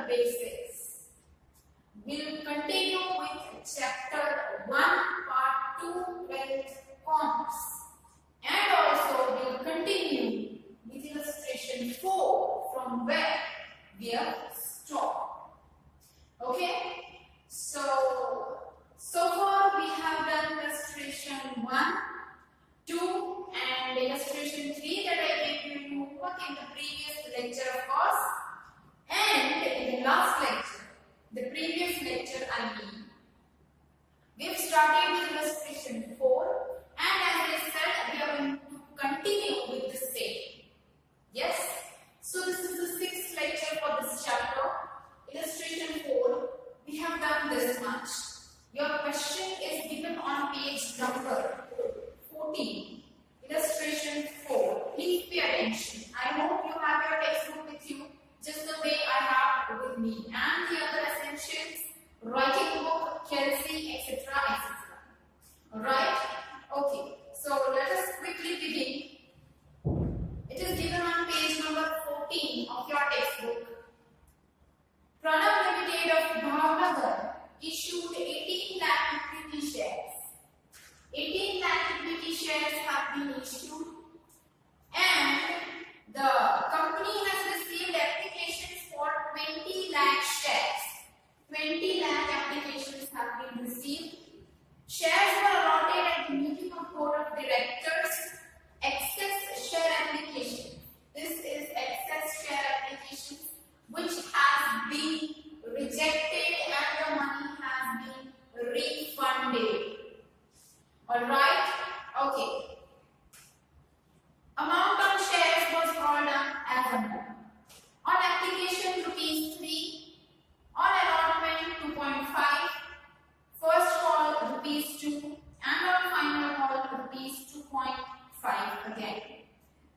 the basics. We'll continue with chapter 1, part 2, wealth comps. And also we'll continue with illustration 4 from where we have stopped. Okay? So far we have done illustration 1, 2 and illustration 3 that I gave you homework in the previous lecture of course. And in the last lecture, the previous lecture I mean, we've started with illustration 4 and as I said we are going to continue with the same. Yes? So this is the 6th lecture for this chapter. Illustration 4, we have done this much. Your question is given on page number 14. Illustration 4. Please pay attention. I hope you have your textbook with you just the way I have with me. And the other essentials, writing book, Kelsey, etc. etc. Alright? Okay. So let us quickly begin. It is given on page number 14 of your textbook. Pranab Limited of Bhavnagar issued 18 lakh equity shares. 18 lakh equity shares have been issued and the company has received applications for 20 lakh shares. 20 lakh applications have been received. Shares were allotted at the meeting of board of directors. Excess share application. This is excess share application which has been rejected and the money has been refunded. Alright? Okay. Amount on shares was called as under. On application rupees 3, on allotment 2.5, first call rupees 2 and on final call rupees 2.5 again.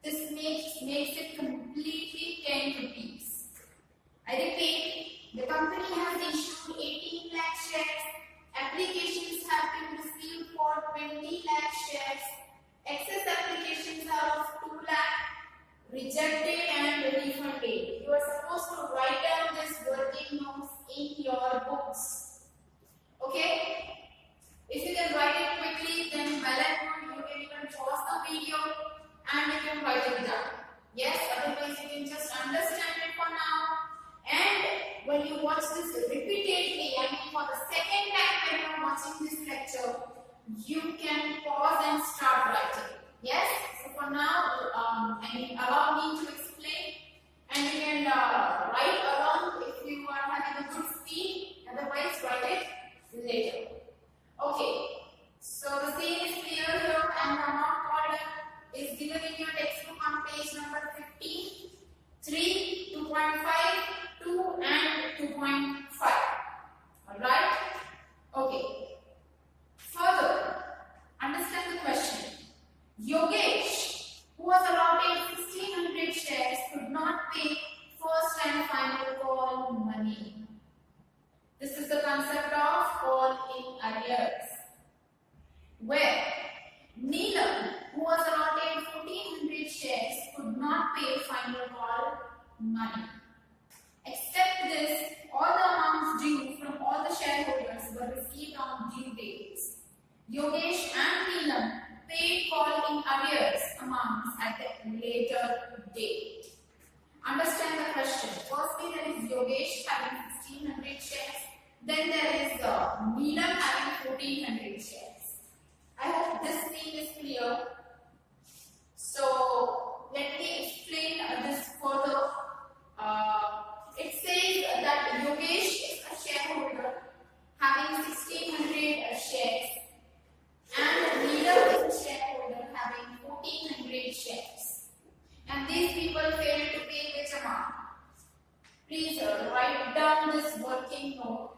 This makes it completely 10 rupees. I repeat, the company has issued 18 lakh shares. Applications have been received for 20 lakh shares. Excess applications are of 2 lakh, rejected and refunded. You are supposed to write down this working notes in your books. Okay? If you can write it quickly, then well and good. You can even pause the video and you can write it down. Yes, otherwise you can just understand it for now. And when you watch this repeatedly, I mean for the second time when you are watching this lecture, you can pause and start writing. Yes? So for now, allow me to explain and you can write along if you are having a good speed, otherwise write it later. Okay, so the scene is clear here and the amount called is given in your textbook on page number 15, 3, 2.5, 2 and 2.5. Alright? Okay. Further, understand the question. Yogesh, who was allotted 1600 shares, could not pay first and final call money. This is the concept of call in arrears. Where Neelam, who was allotted 1400 shares, could not pay final call money. Except this, all the amounts due from all the shareholders were received on due dates. Yogesh and Neelam paid call in arrears amounts at a later date. Understand the question. Firstly, there is Yogesh having 1600 shares. Then there is Neelam having 1400 shares. I hope this thing is clear. So, let me explain this further. It says that Yogesh is a shareholder having 1600 shares and Neelam is a shareholder having 1400 shares. And these people failed to pay which amount? Please write down this working note.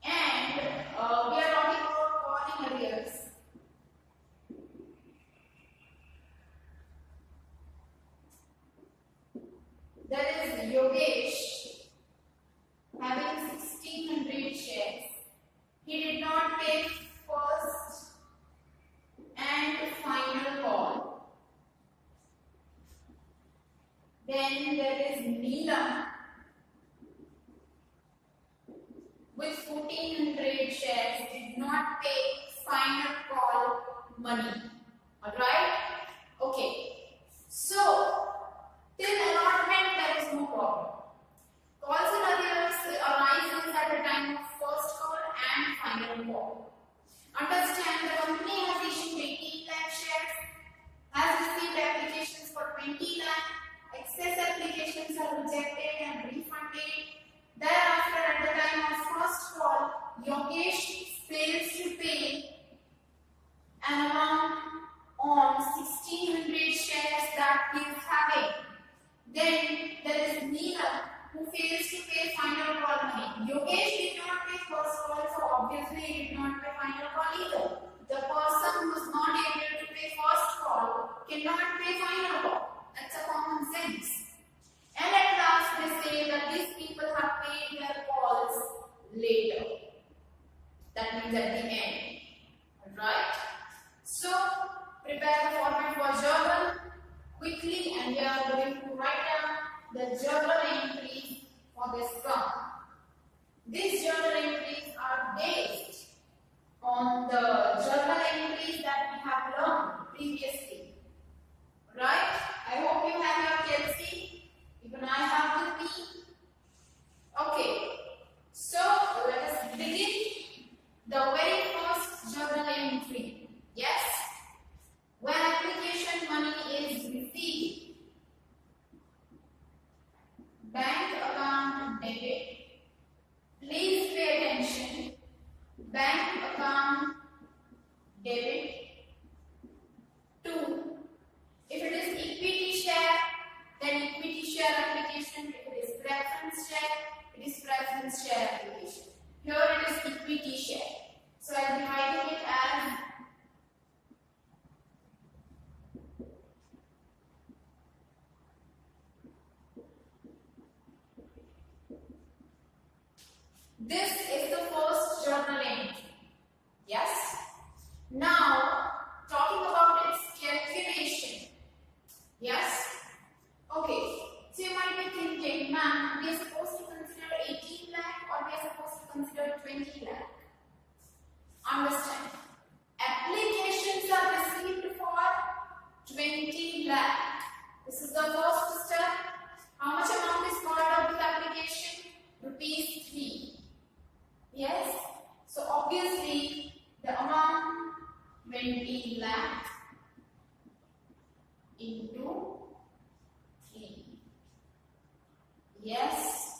And we are talking about calling arrears. There is Yogesh having 1600 shares. He did not pay first and final call. Then there is Neelam 1400 shares did not pay final call money. Alright? Okay. So, till allotment there is no problem. Calls and arrears arises at the time of first call and final call. Understand, the company has issued 18 lakh shares, has received applications for 20 lakh, excess applications are rejected and refunded. Thereafter, at the time of first call, Yogesh fails to pay an amount on 1600 shares that he is having. Then there is Neela who fails to pay final call money. Yogesh did not pay first call, so obviously he did not pay final call either. The person who is not able to pay first call cannot pay final call. That's a common sense. And at last they say that these people have paid their calls later. That means at the end. Alright? So, prepare the format for journal quickly, and we are going to write down the journal entries for this sum. These journal entries are based on the journal entries that we have learned previously. Right? I hope you have your KLC. Even I have with me. Okay. So, let us begin the very first journal entry. Yes? When application money is received, bank account debit. Please pay attention. Bank account debit to. If it is equity share, then equity share application. If it is preference share, it is preference share application. Here it is equity share. So I am writing it as this is the first journal entry. Yes? Now, talking about its calculation. Yes? Okay. So you might be thinking, ma'am, we are supposed to consider 18 lakh or we are supposed to consider 20 lakh. Understand? Applications are received for 20 lakh. This is the first step. How much amount is called out with application? Rupees 3. Yes? So obviously the amount 20 lakh into 3. Yes?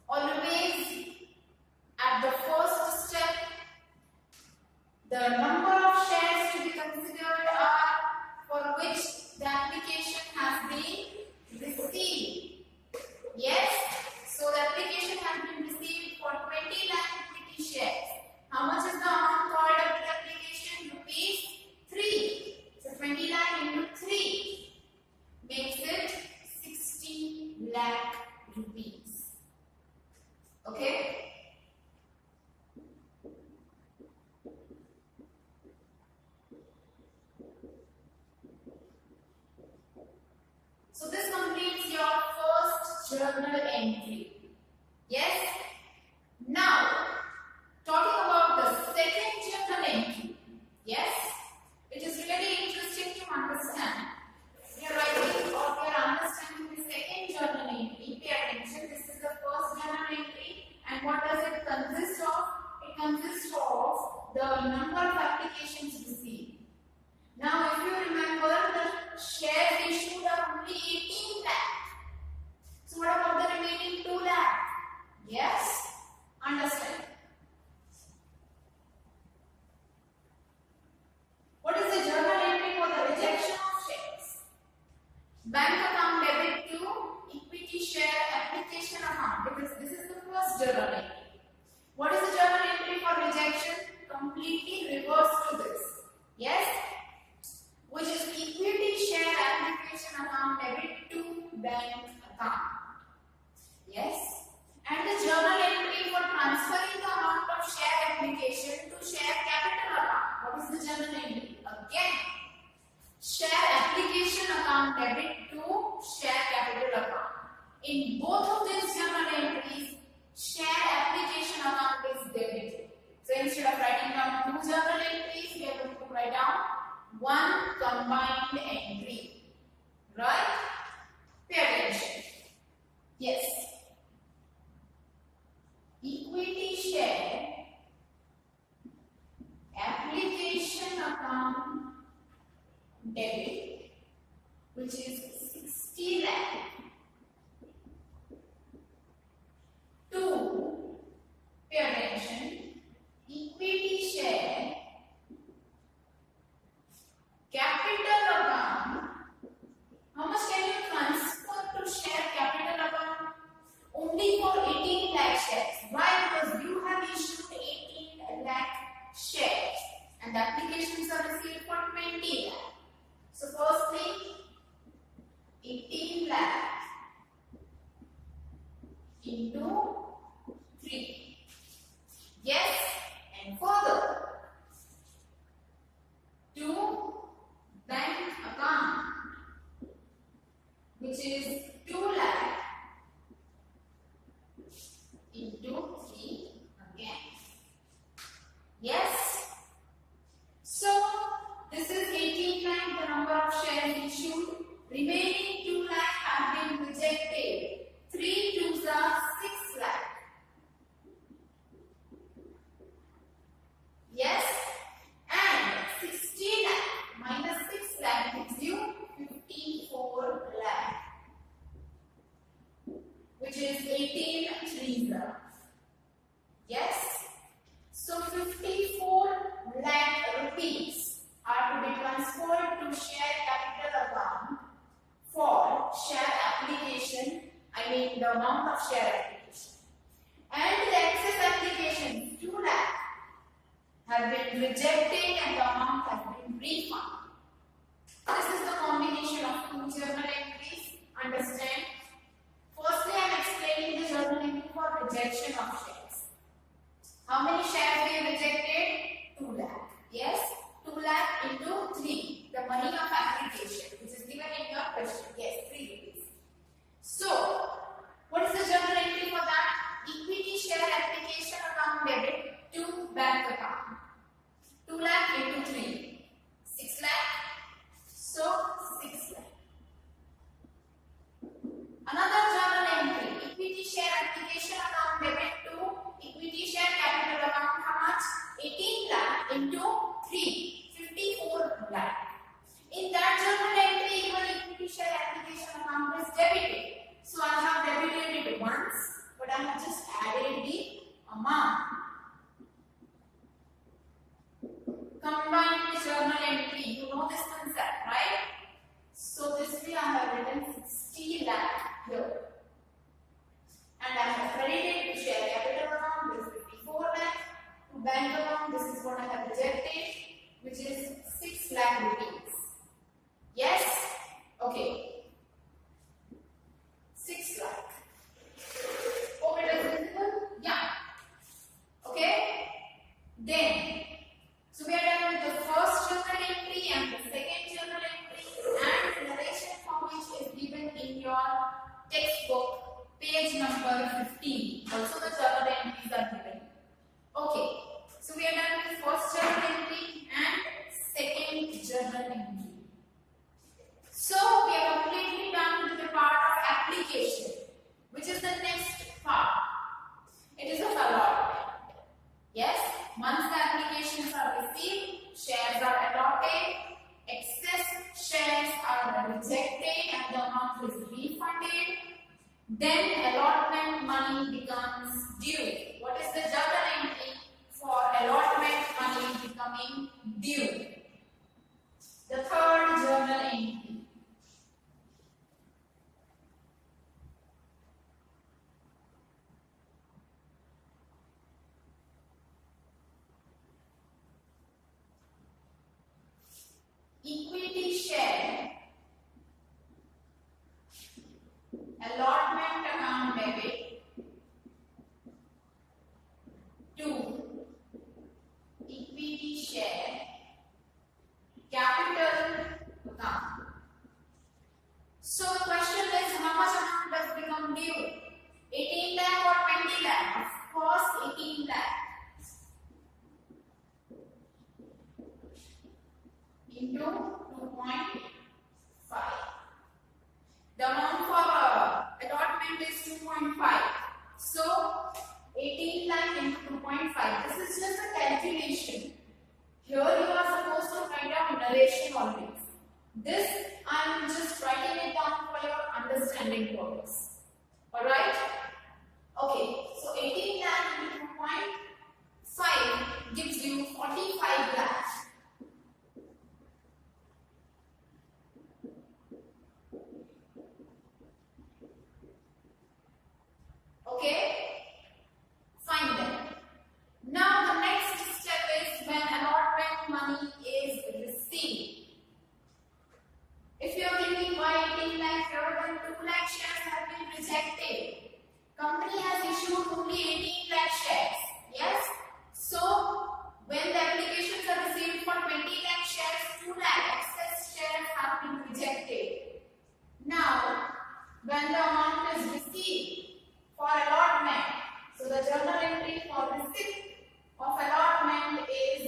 Always at the first step, the number of shares to be considered are for which the application has been received. Yes? So the application has been received for 20 lakh equity shares. How much is the amount called up the application? Rupees 3. So 20 lakh into 3 makes it 60 lakh rupees. Okay? So this completes your first journal entry. Yes? Now, talking about the second journal entry. Yes? It is really interesting to understand. We are writing or we are understanding the second journal entry. Pay attention. This is the first journal entry. And what does it consist of? It consists of the number of applications received. Now, if you remember, the shares issued are only 18 lakh. So, what about the remaining 2 lakh? Yes? Understand. What is the journal entry for the rejection of shares? Bank account debit to equity share application account, because this is the first journal entry. What is the journal entry for rejection? Completely reverse to this. Yes? Which is equity share application account debit to bank account. Yes? And the journal entry for transferring the amount of share application to share capital account. What is the journal entry? Again, share application account debit to share capital account. In both of these journal entries, share application one combined entry. Right? Pay attention. Yes. Equity share application account debit, which is 60 lakh, to, pay attention, equity share capital account. How much can you transfer to share capital account? Only for 18 lakh shares. Why? Because you have issued 18 lakh shares and the applications are received for 20 lakh. So firstly, 18 lakh into 3. Yes, and further, to bank account, which is 2 lakh into 3 again. Yes. So this is 18 lakh, the number of shares issued. Remaining 2 lakh have been rejected. 3 twos are 6 lakh. Yes. And 60 lakh minus 6 lakh gives you 54 lakh, which is 18 threes. Yes. So 54 lakh rupees are to be transferred to share capital account for share application, I mean the amount of share application. And the excess application 2 lakh have been rejected and the amount has been refunded. This is the combination of two journal entries. Understand? Firstly, I am explaining the journal entry for rejection of shares. How many shares we rejected? 2 lakh. Yes? 2 lakh into 3. The money of application, which is given in your question. Yes, 3 rupees. So, what is the journal entry for that? Equity share application account debit to bank account. 2 lakh into 3. 6 lakh. So, 6 lakh. Another journal entry. Equity share application account debit to equity share capital account. How much? 18 lakh into 3. 54 lakh. In that journal entry, even equity share application account is debited. So I have debited it once, but I have just added the amount. Combined journal entry, you know this concept, right? So this way I have written 60 lakh here. And I have credited to share capital account, this is 54 lakh. To bank account, this is what I have rejected, which is 6 lakh rupees. Yes? Okay. 6 lakh. Hope it is visible? Yeah. Okay? Then, so we are done with the first journal entry and the second journal entry and the narration form which is given in your textbook, page number 15. Also the journal entries are given. Okay. So we are done with first journal entry and second journal entry. So we are completely done with the part of application, which is the next part. It is of allotment. Yes, once the applications are received, shares are allotted, excess shares are rejected and the amount is refunded, then allotment money becomes due. What is the journal entry for allotment money becoming due? The third journal entry. Equity share allotment account debit to equity share capital account. So the question is, how much amount does become due? 18 lakh or 20 lakh? Of course 18 lakh. into 2.5. The amount for allotment is 2.5. So 18 lakh into 2.5. This is just a calculation. Here you are supposed to write down narration always. This I am just writing it down for your understanding purpose. Alright? Okay, so 18 lakh into 2.5 gives you 45 lakhs. Okay? Fine then. Now the next step is when allotment money is received. If you are thinking why 18 lakh, here then 2 lakh shares have been rejected. Company has issued only 18 lakh shares. Yes? So when the applications are received for 20 lakh shares, 2 lakh excess shares have been rejected. Now when the amount is received for allotment, so the journal entry for receipt of allotment is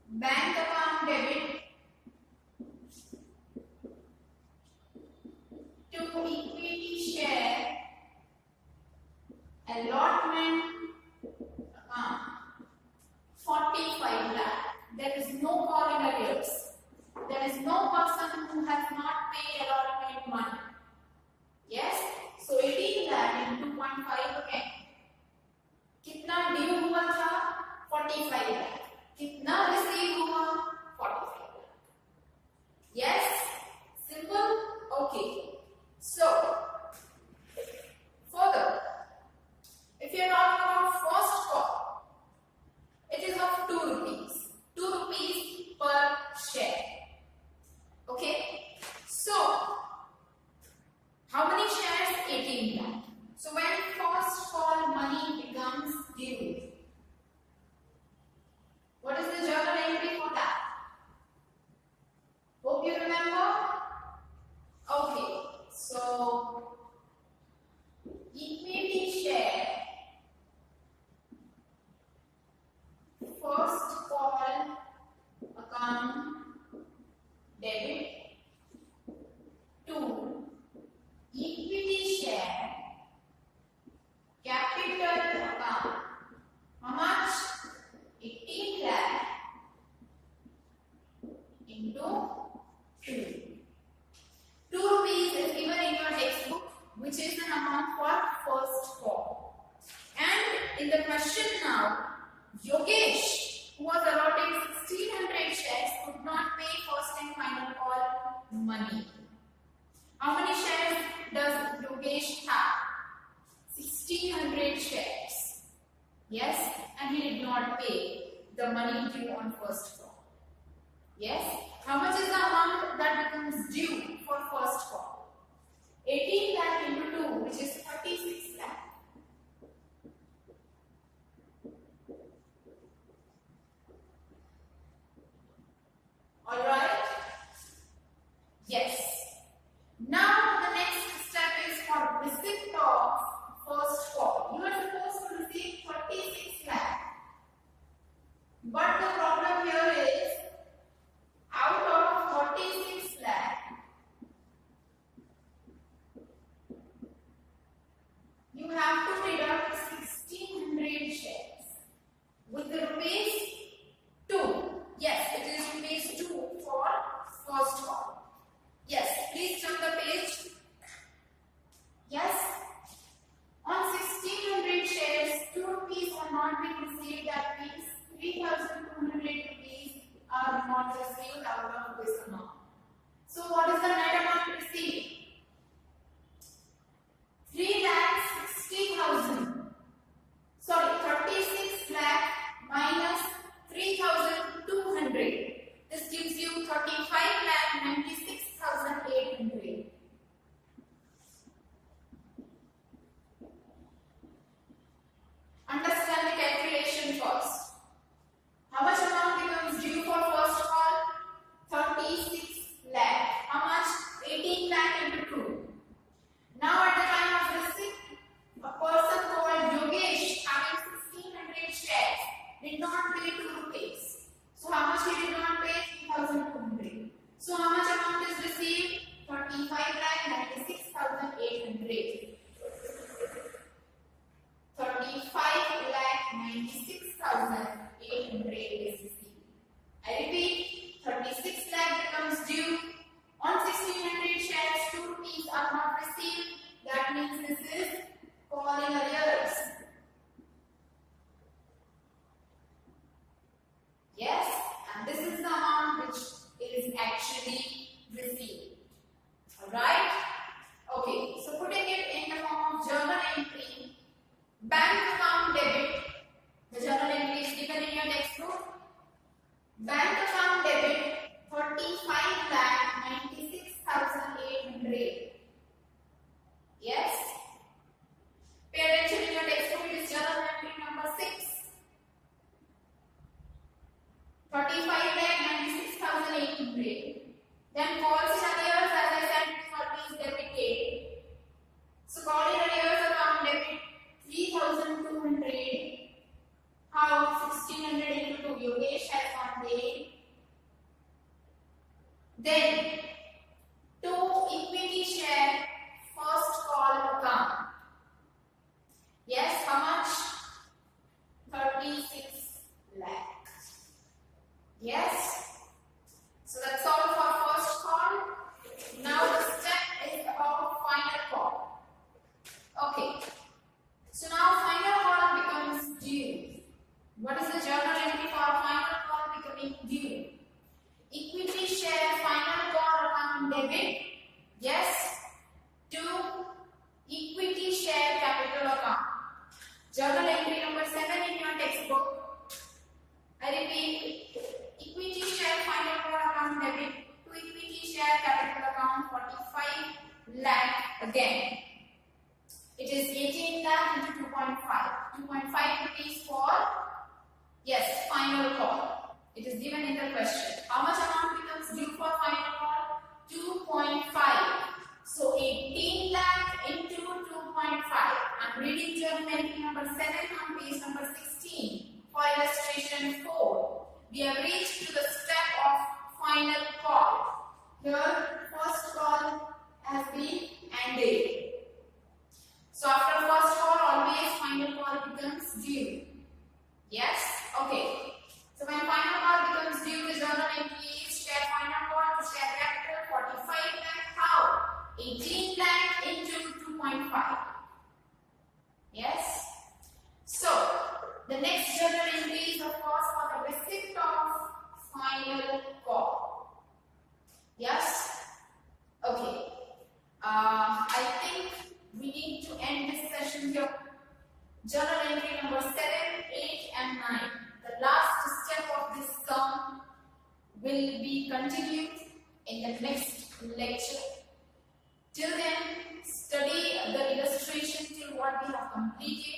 bank account debit to equity share allotment account 45 lakh. There is no call in arrears. There is no person who has not paid allotment money. Yes? So 18 lakh into 2.5 again. कितना due हुआ था 45 लाख, कितना receive हुआ 45 lakh. Yes? Simple? Okay. So further, if you are talking about first call, it is of 2 rupees. 2 rupees per share. Okay? So how many shares? 18 lakh. So when first call money becomes due, what is the journal entry for that? Hope you remember. Okay, so equity share first call account debit to equity share capital account. How much? 18 lakh into 2. 2 rupees is given in your textbook, which is an amount for first call. And in the question now, Yogesh, who was allotted 1600 shares, could not pay first and final call money. How many shares does Yogesh have? 1600 shares. Yes, and he did not pay the money due on first call. Yes, how much is the amount that becomes due for first call? 18 lakh into 2, which is 36 lakh. Alright? Yes. Now the next step is for receipt of first call. You are supposed to receive 36 lakh. But the problem here is, out of 36 lakh, Journal entry number 7 in your textbook. I repeat, equity share final call account debit to equity share capital account 45 lakh again. It is 18 lakh into 2.5. 2.5 rupees for, yes, final call. It is given in the question. How much amount becomes due for final call? 2.5. So 18 lakh into 2.5. I'm reading journal entry number 7 on page number 16 for illustration 4. We have reached to the step of final call. Here, first call has been ended. So after first call, always final call becomes due. Yes? Okay. So when final call becomes due, the journal entry is share final call to share capital 45 lakh. How? 18 lakh into 2.5. Yes? So, the next journal entry is of course for the receipt of final call. Yes? Okay. I think we need to end this session here. Journal entry number 7, 8 and 9. The last step of this sum will be continued in the next lecture. Till then, study the illustration till what we have completed.